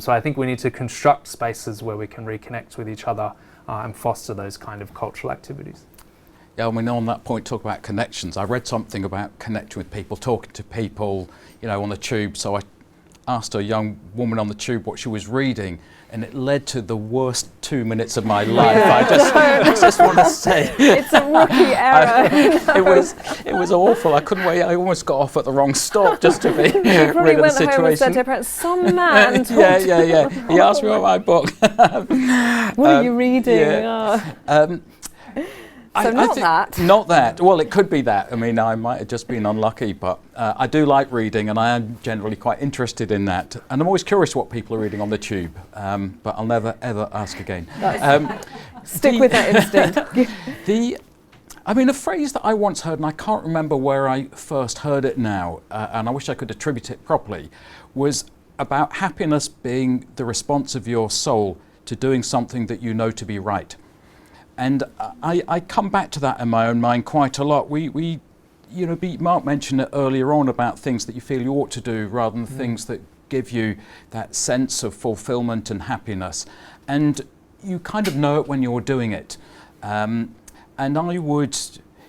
So I think we need to construct spaces where we can reconnect with each other and foster those kind of cultural activities. Yeah, I mean, on that point, talk about connections. I read something about connecting with people, talking to people, on the tube. So I asked a young woman on the tube what she was reading, and it led to the worst 2 minutes of my life. I just want to say, it's a rookie error. It was awful. I couldn't wait. I almost got off at the wrong stop just to be rid of the situation. Home and said to her parents, some man. Yeah. He asked me about my book. What are you reading? Yeah. So not that. Well, it could be that. I mean, I might have just been unlucky, but I do like reading, and I am generally quite interested in that. And I'm always curious what people are reading on the tube, but I'll never, ever ask again. Stick with that instinct. A phrase that I once heard, and I can't remember where I first heard it now, and I wish I could attribute it properly, was about happiness being the response of your soul to doing something that you know to be right. And I come back to that in my own mind quite a lot. We Mark mentioned it earlier on about things that you feel you ought to do rather than things that give you that sense of fulfillment and happiness. And you kind of know it when you're doing it. And I would,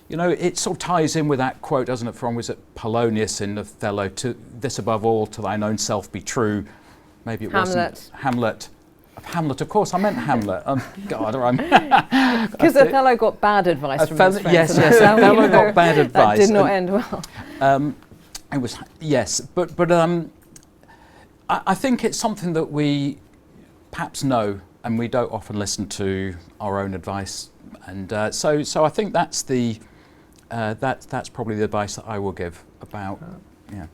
it sort of ties in with that quote, doesn't it, from, was it Polonius in Othello, to this above all, to thine own self be true. Maybe it wasn't Hamlet. Hamlet, of course, I meant Hamlet. God, because Othello got bad advice from his friends. Yes, Othello got bad advice. That did not end well. It was, yes, but I think it's something that we perhaps know, and we don't often listen to our own advice, and so I think that's that's probably the advice that I will give about. Yeah.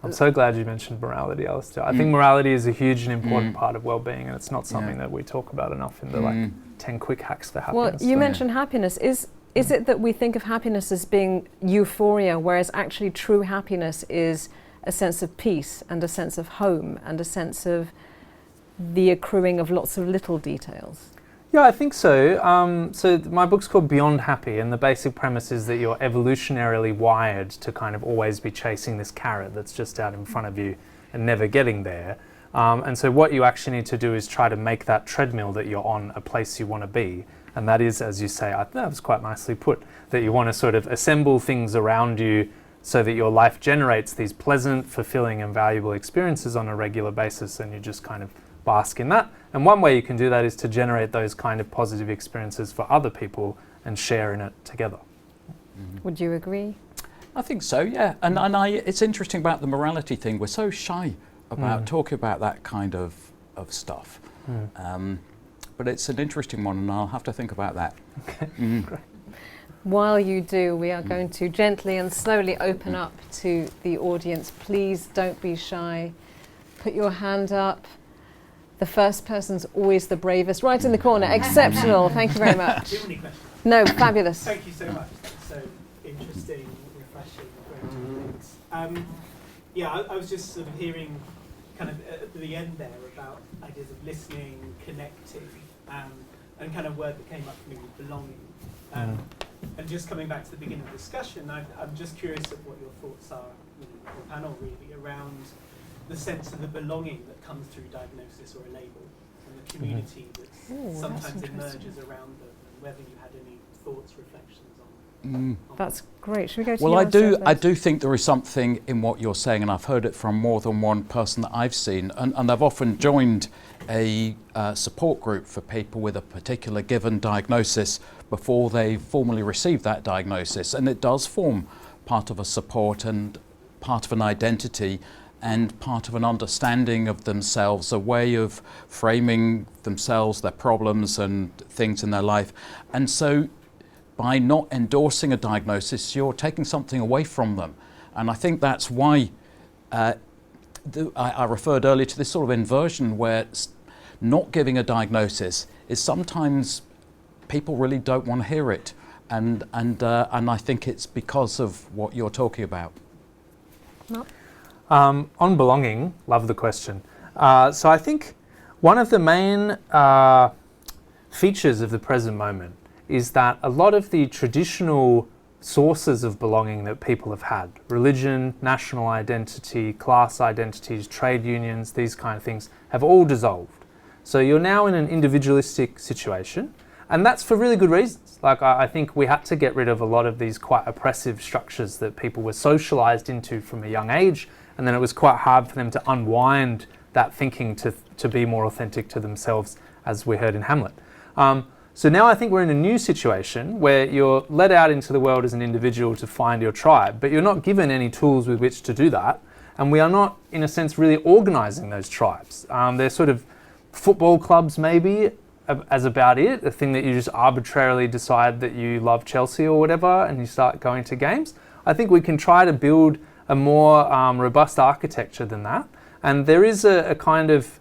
I'm so glad you mentioned morality, Alistair. I think morality is a huge and important part of well-being, and it's not something that we talk about enough in the 10 quick hacks for happiness. Well, you mentioned happiness. Is it that we think of happiness as being euphoria, whereas actually true happiness is a sense of peace and a sense of home and a sense of the accruing of lots of little details? Yeah, I think so. So my book's called Beyond Happy, and the basic premise is that you're evolutionarily wired to kind of always be chasing this carrot that's just out in front of you and never getting there. And so what you actually need to do is try to make that treadmill that you're on a place you want to be. And that is, as you say, I think that was quite nicely put, that you want to sort of assemble things around you so that your life generates these pleasant, fulfilling and valuable experiences on a regular basis, and you just kind of bask in that. And one way you can do that is to generate those kind of positive experiences for other people and share in it together. Would you agree? I think so, yeah. And it's interesting about the morality thing. We're so shy about talking about that kind of stuff. But it's an interesting one, and I'll have to think about that. Okay, great. While you do, we are going to gently and slowly open up to the audience. Please don't be shy. Put your hand up. The first person's always the bravest. Right in the corner. Exceptional. Thank you very much. Too many questions. No, fabulous. Thank you so much. That's so interesting, refreshing, great things. I was just sort of hearing kind of at the end there about ideas of listening, connecting, and kind of word that came up for me was belonging. And just coming back to the beginning of the discussion, I'm just curious of what your thoughts are, the panel really, around the sense of the belonging that comes through diagnosis or a label, and the community that sometimes emerges around them, and whether you had any thoughts, reflections on That's great. Should we go to Well, you? I do think there is something in what you're saying, and I've heard it from more than one person that I've seen, and I've often joined a support group for people with a particular given diagnosis before they formally receive that diagnosis, and it does form part of a support and part of an identity and part of an understanding of themselves, a way of framing themselves, their problems and things in their life. And so by not endorsing a diagnosis, you're taking something away from them. And I think that's why I referred earlier to this sort of inversion where not giving a diagnosis is sometimes people really don't want to hear it. And I think it's because of what you're talking about. No. On belonging, love the question. So I think one of the main features of the present moment is that a lot of the traditional sources of belonging that people have had, religion, national identity, class identities, trade unions, these kind of things, have all dissolved. So you're now in an individualistic situation, and that's for really good reasons. Like I think we had to get rid of a lot of these quite oppressive structures that people were socialized into from a young age, and then it was quite hard for them to unwind that thinking to be more authentic to themselves, as we heard in Hamlet. So now I think we're in a new situation where you're let out into the world as an individual to find your tribe, but you're not given any tools with which to do that, and we are not, in a sense, really organising those tribes. They're sort of football clubs maybe, as about it, a thing that you just arbitrarily decide that you love Chelsea or whatever, and you start going to games. I think we can try to build a more robust architecture than that, and there is a kind of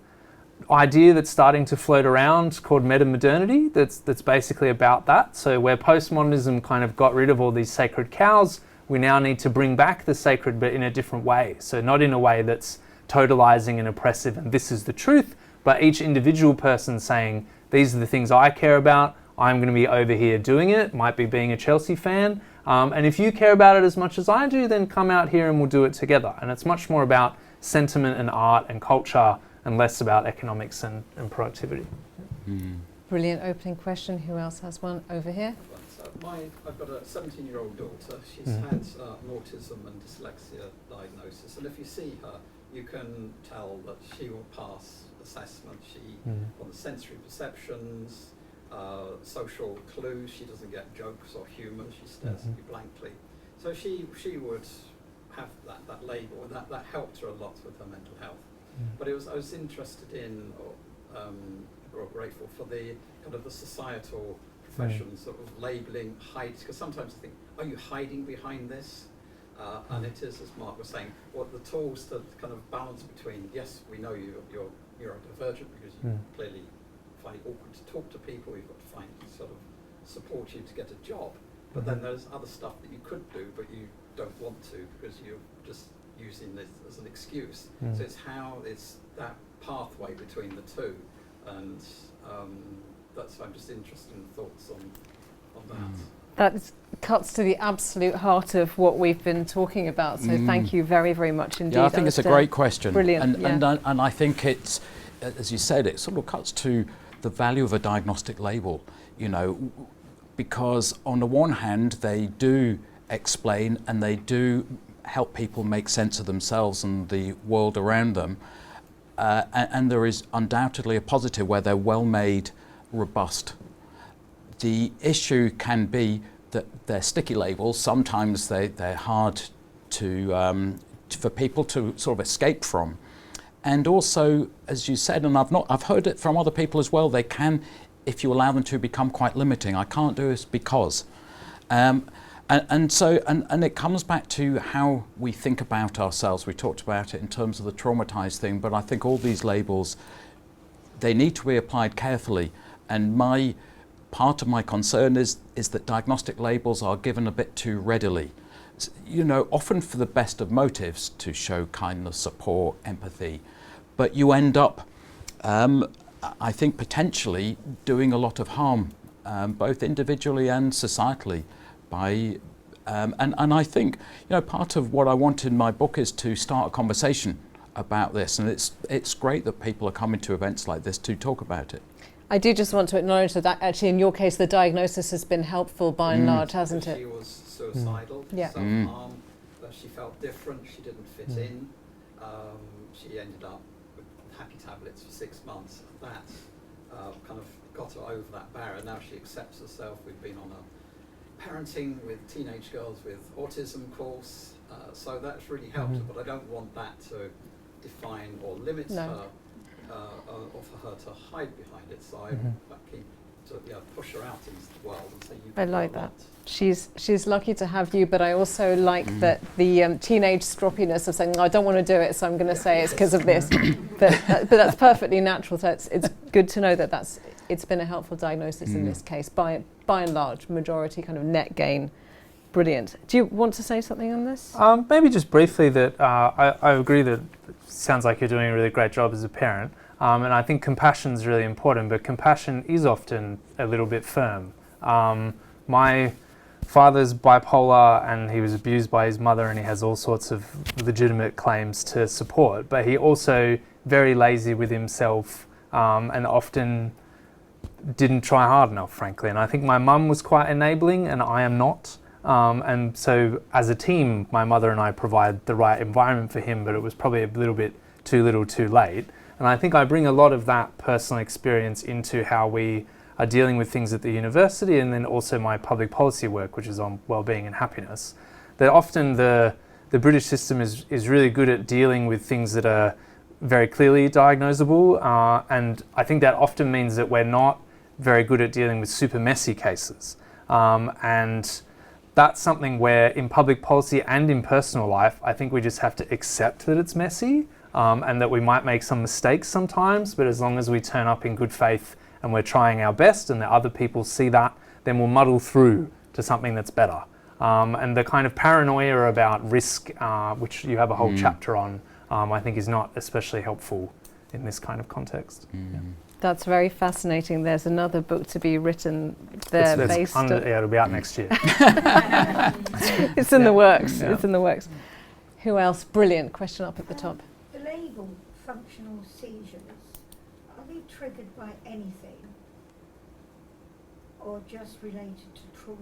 idea that's starting to float around called meta-modernity that's basically about that. So where postmodernism kind of got rid of all these sacred cows, we now need to bring back the sacred but in a different way. So not in a way that's totalizing and oppressive and this is the truth, but each individual person saying these are the things I care about, I'm going to be over here doing it, might be being a Chelsea fan. And if you care about it as much as I do, then come out here and we'll do it together. And it's much more about sentiment and art and culture and less about economics and productivity. Brilliant opening question. Who else has one over here? I've got a 17-year-old daughter. She's had an autism and dyslexia diagnosis, and if you see her, you can tell that she will pass assessment. She, on the sensory perceptions, social clues, she doesn't get jokes or humour, she stares at you blankly. So she would have that label, and that helped her a lot with her mental health. But I was interested in, or grateful for the kind of the societal professions sort of labelling, hide, because sometimes I think, are you hiding behind this? And it is, as Mark was saying, what the tools to kind of balance between, yes, we know you're neurodivergent because you clearly find it awkward to talk to people, you've got to find sort of support you to get a job, but then there's other stuff that you could do but you don't want to because you're just using this as an excuse. So it's that pathway between the two, and that's why I'm just interested in thoughts on that. That cuts to the absolute heart of what we've been talking about. So thank you very, very much indeed. Yeah, I think it's a great question. Brilliant. And I think it's, as you said, it sort of cuts to the value of a diagnostic label, you know, because on the one hand, they do explain and they do help people make sense of themselves and the world around them. And there is undoubtedly a positive where they're well made, robust. The issue can be that they're sticky labels. Sometimes they're hard to for people to sort of escape from. And also, as you said, and I've heard it from other people as well, they can, if you allow them to, become quite limiting. I can't do this because. And it comes back to how we think about ourselves. We talked about it in terms of the traumatized thing, but I think all these labels, they need to be applied carefully. And part of my concern is that diagnostic labels are given a bit too readily. You know, often for the best of motives, to show kindness, support, empathy, but you end up, I think, potentially doing a lot of harm, both individually and societally. And I think, you know, part of what I want in my book is to start a conversation about this, and it's great that people are coming to events like this to talk about it. I do just want to acknowledge that actually in your case the diagnosis has been helpful by and large, hasn't it? She was suicidal, self-harm, she felt different, she didn't fit in, she ended up with happy tablets for 6 months. That kind of got her over that barrier. Now she accepts herself. We've been on a parenting with teenage girls with autism course, so that's really helped her, but I don't want that to define or limit her, or for her to hide behind it. So I'm keen to push her out into the world and say, you I like that. She's lucky to have you, but I also like that the teenage stroppiness of saying, I don't want to do it, so I'm going to say it's because of this. but that's perfectly natural. So it's good to know that it's been a helpful diagnosis in this case. By and large, majority kind of net gain. Brilliant. Do you want to say something on this? Maybe just briefly that I agree that it sounds like you're doing a really great job as a parent. And I think compassion is really important, but compassion is often a little bit firm. My father's bipolar and he was abused by his mother and he has all sorts of legitimate claims to support, but he also very lazy with himself and often didn't try hard enough, frankly. And I think my mum was quite enabling and I am not. And so as a team, my mother and I provide the right environment for him, but it was probably a little bit too little too late. And I think I bring a lot of that personal experience into how we are dealing with things at the university, and then also my public policy work, which is on wellbeing and happiness. That often the British system is really good at dealing with things that are very clearly diagnosable, and I think that often means that we're not very good at dealing with super messy cases. And that's something where in public policy and in personal life, I think we just have to accept that it's messy, and that we might make some mistakes sometimes, but as long as we turn up in good faith and we're trying our best and that other people see that, then we'll muddle through to something that's better. And the kind of paranoia about risk, which you have a whole chapter on, I think is not especially helpful in this kind of context. That's very fascinating. There's another book to be written there based on... Yeah, it'll be out next year. It's in the works. Yeah. It's in the works. Who else? Brilliant question up at the top. The label functional seizures, are they triggered by anything or just related to trauma?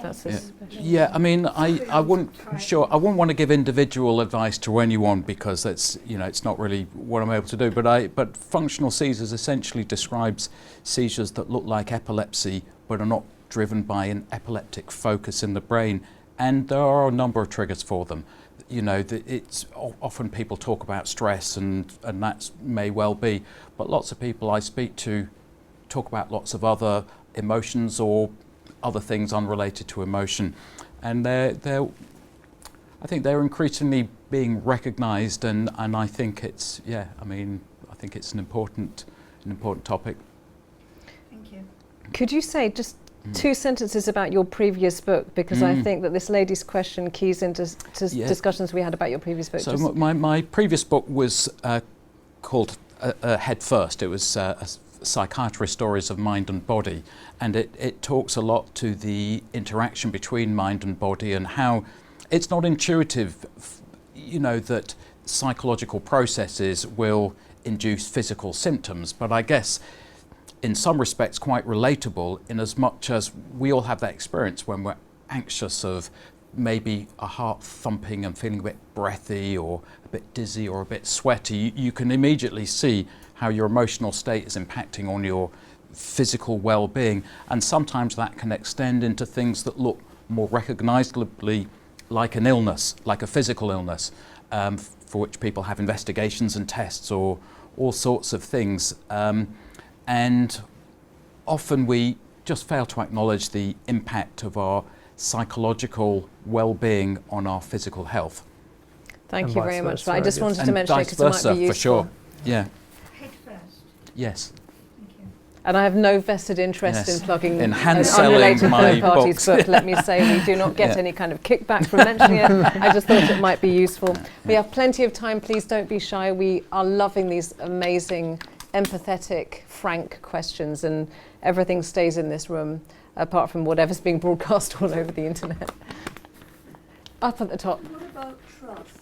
That's a special. Yeah, I mean, I wouldn't want to give individual advice to anyone because that's, it's not really what I'm able to do. But functional seizures essentially describes seizures that look like epilepsy but are not driven by an epileptic focus in the brain, and there are a number of triggers for them. It's often people talk about stress, and that may well be, but lots of people I speak to talk about lots of other emotions or other things unrelated to emotion, and I think they're increasingly being recognised, and I think it's I think it's an important topic. Thank you. Could you say just 2 sentences about your previous book, because I think that this lady's question keys into discussions we had about your previous book. So my previous book was called Head First. It was Psychiatrist Stories of Mind and Body, and it talks a lot to the interaction between mind and body and how it's not intuitive, that psychological processes will induce physical symptoms, but I guess in some respects quite relatable, in as much as we all have that experience when we're anxious of maybe a heart thumping and feeling a bit breathy or a bit dizzy or a bit sweaty. You can immediately see how your emotional state is impacting on your physical well-being, and sometimes that can extend into things that look more recognisably like an illness, like a physical illness, for which people have investigations and tests or all sorts of things. And often we just fail to acknowledge the impact of our psychological well-being on our physical health. Thank And you vice very much. versa, I just I wanted guess. to And mention it vice because it might versa, be useful. for sure. Yeah. Head first. Yes. Thank you. And I have no vested interest Yes. in plugging In an hand-selling unrelated my third party's books. book. Let me say we do not get Yeah. any kind of kickback from mentioning it. I just thought it might be useful. We have plenty of time. Please don't be shy. We are loving these amazing, empathetic, frank questions, and everything stays in this room, apart from whatever's being broadcast all over the internet. Up at the top. What about trust?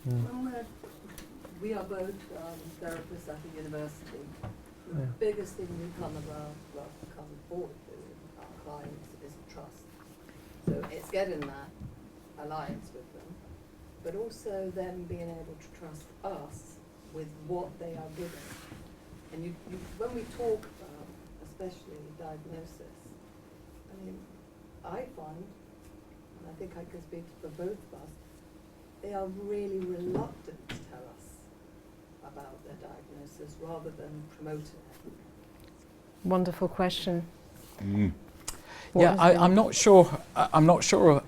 When we are both therapists at the university, the biggest thing we come forward to with our clients is trust. So it's getting that alliance with them, but also them being able to trust us with what they are giving. And when we talk about, especially diagnosis, I find, and I think I can speak for both of us, they are really reluctant to tell us about their diagnosis rather than promoting it. Wonderful question. Yeah, I'm not sure. I'm not sure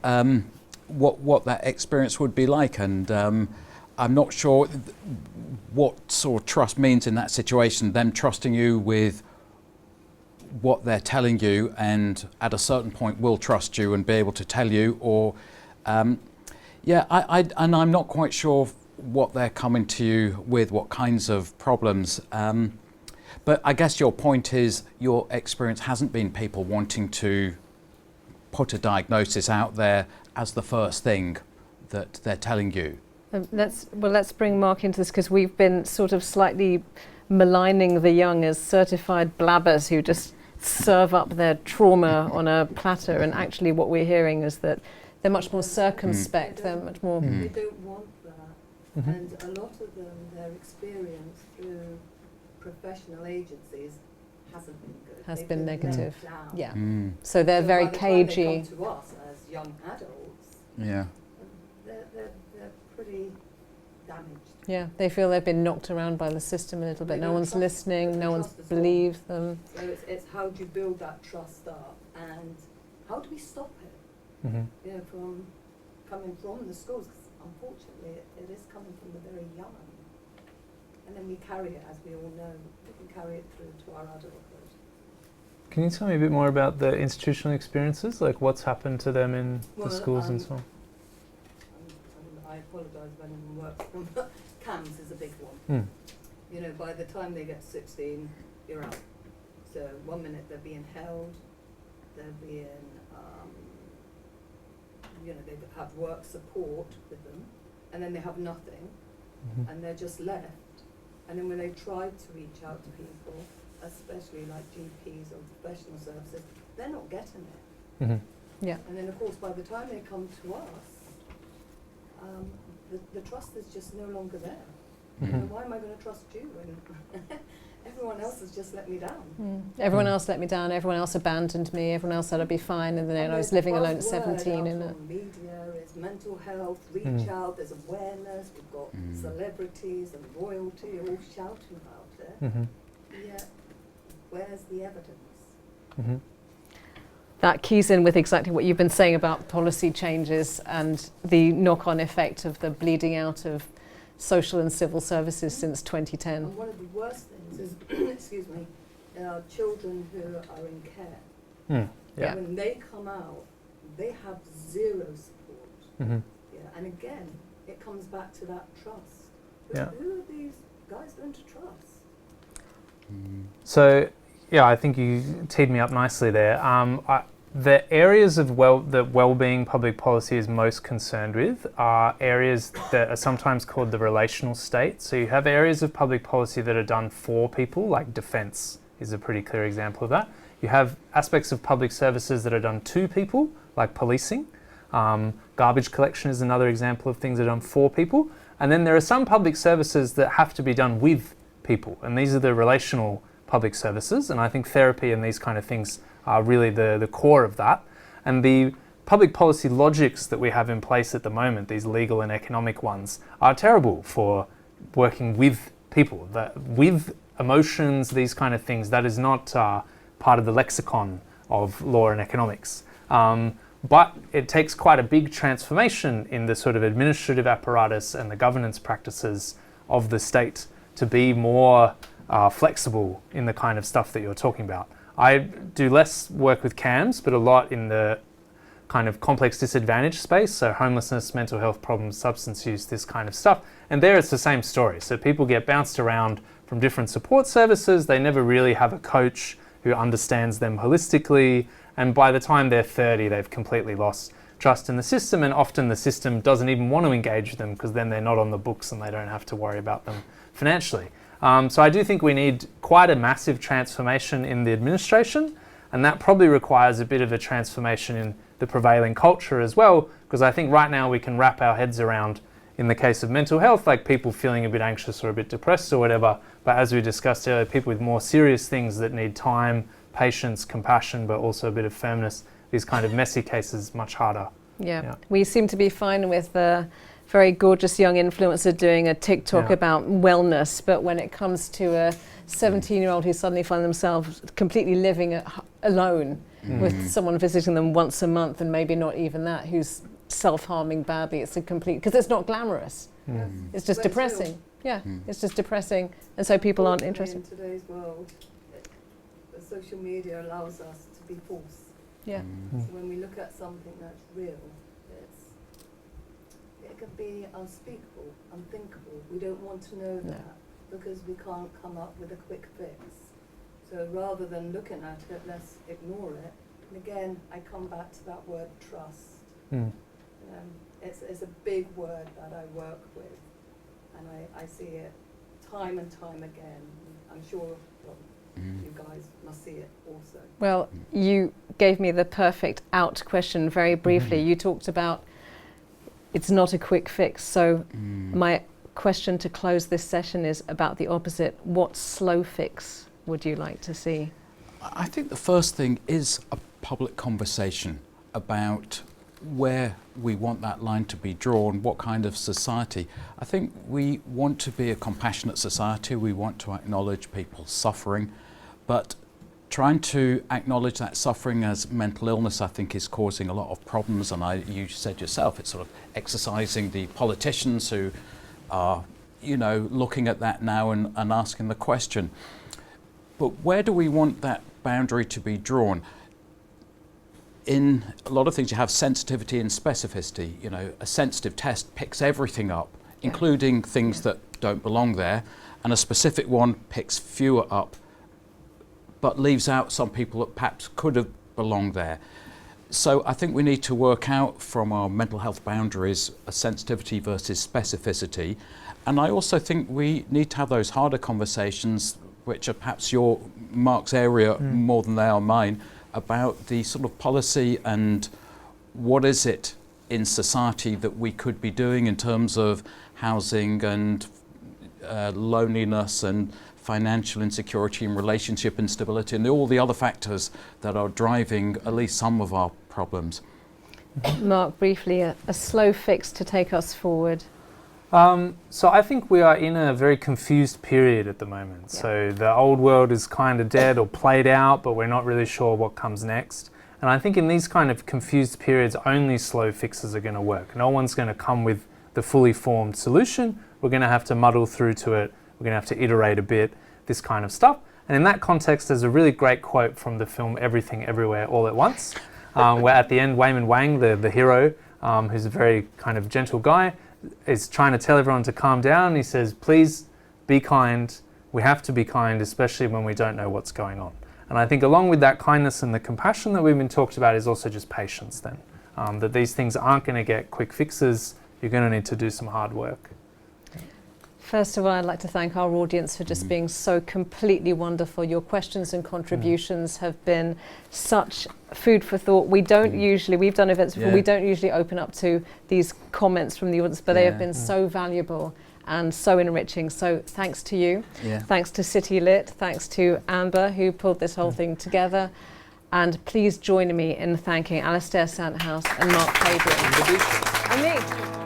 what that experience would be like, and I'm not sure what sort of trust means in that situation. Them trusting you with what they're telling you, and at a certain point will trust you and be able to tell you, or and I'm not quite sure what they're coming to you with, what kinds of problems. But I guess your point is your experience hasn't been people wanting to put a diagnosis out there as the first thing that they're telling you. Let's bring Mark into this, because we've been sort of slightly maligning the young as certified blabbers who just serve up their trauma on a platter, and actually what we're hearing is that they're much more circumspect, they're much more... They don't want that, and a lot of them, their experience through professional agencies hasn't been good. Has They've been let negative. down. Yeah. So So they're very by the time they cagey. come to us as young adults, Yeah. they're pretty damaged. Yeah, they feel they've been knocked around by the system a little bit. They No don't one's trust- listening, they no one's trust us all. believes them. So it's how do you build that trust up, and how do we stop it? You know, from coming from the schools, because unfortunately it is coming from the very young. And then we carry it, as we all know, we can carry it through to our adulthood. Can you tell me a bit more about the institutional experiences, like what's happened to them in the schools and so on? I apologise if anyone works on CAMS is a big one. you know, by the time they get 16, you're out. So 1 minute they're being held, they're being, you know, they have work support with them, and then they have nothing, and they're just left. And then when they try to reach out to people, especially like GPs or professional services, they're not getting it. Yeah. And then of course by the time they come to us, the trust is just no longer there. You know, why am I going to trust you when everyone else has just let me down? Everyone else let me down, everyone else abandoned me, everyone else said I'd be fine, and then I was living alone at 17. And media is mental health, reach out, there's awareness, we've got celebrities and royalty all shouting about it. Yet, where's the evidence? That keys in with exactly what you've been saying about policy changes and the knock-on effect of the bleeding out of social and civil services since 2010. And one of the worst things is, excuse me, children who are in care. Yeah. When they come out, they have zero support. Yeah. And again, it comes back to that trust. Who are these guys going to trust? So, yeah, I think you teed me up nicely there. The areas of that wellbeing public policy is most concerned with are areas that are sometimes called the relational state. So you have areas of public policy that are done for people, like defence is a pretty clear example of that. You have aspects of public services that are done to people, like policing. Garbage collection is another example of things that are done for people. And then there are some public services that have to be done with people, and these are the relational public services, and I think therapy and these kind of things are really the core of that. And the public policy logics that we have in place at the moment, these legal and economic ones, are terrible for working with people, with emotions, these kind of things. That is not part of the lexicon of law and economics. But it takes quite a big transformation in the sort of administrative apparatus and the governance practices of the state to be more flexible in the kind of stuff that you're talking about. I do less work with CAMS, but a lot in the kind of complex disadvantage space, so homelessness, mental health problems, substance use, this kind of stuff. And there it's the same story. So people get bounced around from different support services. They never really have a coach who understands them holistically. And by the time they're 30, they've completely lost trust in the system, and often the system doesn't even want to engage with them because then they're not on the books and they don't have to worry about them financially. So I do think we need quite a massive transformation in the administration, and that probably requires a bit of a transformation in the prevailing culture as well, because I think right now we can wrap our heads around, in the case of mental health, like people feeling a bit anxious or a bit depressed or whatever, but as we discussed earlier, people with more serious things that need time, patience, compassion, but also a bit of firmness, these kind of messy cases, much harder. Yeah. We seem to be fine with the very gorgeous young influencer doing a TikTok about wellness, but when it comes to a 17-year-old who suddenly find themselves completely living alone with someone visiting them once a month, and maybe not even that, who's self-harming badly, it's a complete, because it's not glamorous. It's just depressing. It's just depressing, and so people aren't interested. In today's world, social media allows us to be false. So when we look at something that's real, it could be unspeakable, unthinkable. We don't want to know that because we can't come up with a quick fix. So rather than looking at it, let's ignore it. And again, I come back to that word trust. It's a big word that I work with, and I see it time and time again. I'm sure you guys must see it also. Well, you gave me the perfect out question very briefly. You talked about it's not a quick fix. So my question to close this session is about the opposite. What slow fix would you like to see? I think the first thing is a public conversation about where we want that line to be drawn, what kind of society. I think we want to be a compassionate society. We want to acknowledge people's suffering, but trying to acknowledge that suffering as mental illness, I think, is causing a lot of problems. And you said yourself, it's sort of exercising the politicians who are, looking at that now and asking the question. But where do we want that boundary to be drawn? In a lot of things, you have sensitivity and specificity. A sensitive test picks everything up, including things that don't belong there. and a specific one picks fewer up, but leaves out some people that perhaps could have belonged there. So I think we need to work out from our mental health boundaries a sensitivity versus specificity. And I also think we need to have those harder conversations, which are perhaps Mark's area more than they are mine, about the sort of policy and what is it in society that we could be doing in terms of housing and loneliness and financial insecurity and relationship instability and all the other factors that are driving at least some of our problems. Mark, briefly, a slow fix to take us forward. So I think we are in a very confused period at the moment. Yeah. So the old world is kind of dead or played out, but we're not really sure what comes next. And I think in these kind of confused periods, only slow fixes are going to work. No one's going to come with the fully formed solution. We're going to have to muddle through to it. We're going to have to iterate a bit, this kind of stuff. And in that context, there's a really great quote from the film Everything Everywhere All at Once, where at the end, Wayman Wang, the hero, who's a very kind of gentle guy, is trying to tell everyone to calm down. He says, please be kind. We have to be kind, especially when we don't know what's going on. And I think along with that kindness and the compassion that we've been talked about is also just patience then. That these things aren't going to get quick fixes. You're going to need to do some hard work. First of all, I'd like to thank our audience for just being so completely wonderful. Your questions and contributions have been such food for thought. We don't usually, we've done events before, we don't usually open up to these comments from the audience, but they have been so valuable and so enriching. So thanks to you, thanks to Citylit, thanks to Amber who pulled this whole thing together. And please join me in thanking Alistair Sandhouse and Mark Fabian. And me.